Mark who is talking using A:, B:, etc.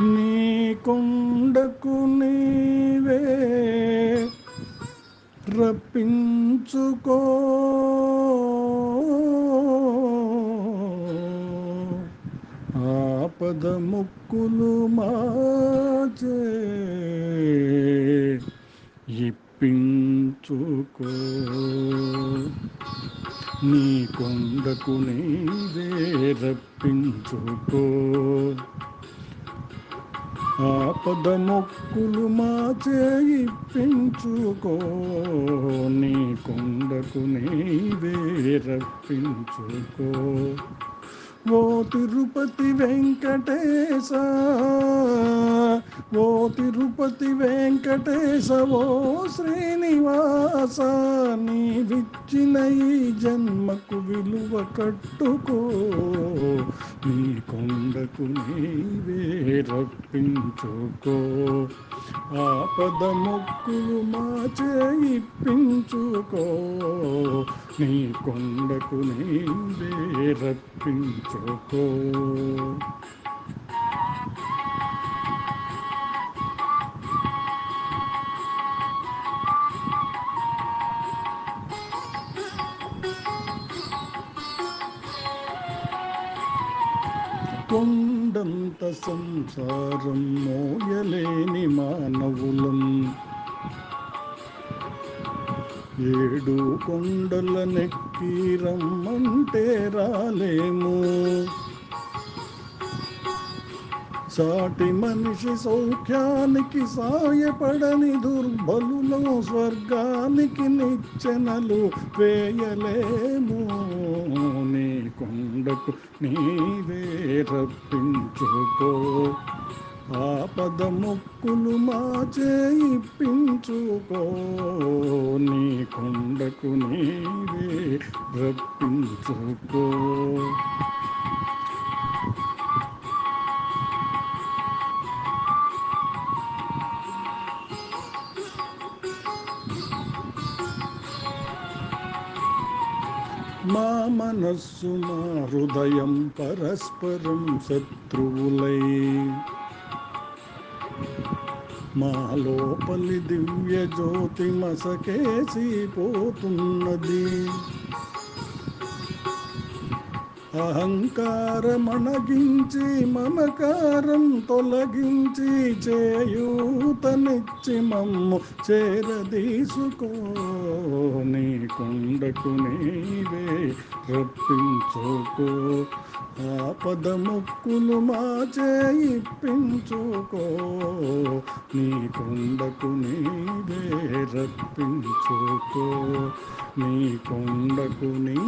A: నీ కొండకు నీవే రప్పించుకో, ఆపద ముక్కులు మాచే ఇప్పించుకో. నీ కొండకు నీవే రప్పించుకో, ఆపద మొక్కులు మాచే ఇప్పించుకో. నీ కొండకు నీవే రప్పించుకో. ఓ తిరుపతి వెంకటేశ, ఓ తిరుపతి వెంకటేశ, ఓ శ్రీనివాస, నీవిచ్చిన ఈ జన్మకు విలువ కట్టుకో. నీ కొండకు నీవే రప్పించుకో, ఆపద మొక్కులు మాచే ఇప్పించుకో. నీ కొండకు నీవే రప్పించుకో. కొండంత సంసారం మోయలేని మానవులం, ఏడు కొండలనెక్కి రమ్మంటే రాలేము. సాటి మనిషి సౌఖ్యానికి సాయపడని దుర్బలులో స్వర్గానికి నిచ్చెనలు వేయలేము. నీ కొండకు నీవే రప్పించుకో, ఆపద మొక్కులు మాచే ఇప్పించుకో. నీ కొండకు నీవే రప్పించుకో. మా మనస్సు మా హృదయం పరస్పరం శత్రువులై, మా లోపలి దివ్య జ్యోతి మసకేసి పోతున్నది. అహంకారమణగించి మమకారం తొలగించి చేయూతనిచ్చి మమ్ము చేరదీసుకో. నీ కొండకు నీవే రప్పించుకో, ఆపద మొక్కులు మాచే ఇప్పించుకో. నీ కొండకు నీవే రప్పించుకో, నీ కొండకు నీ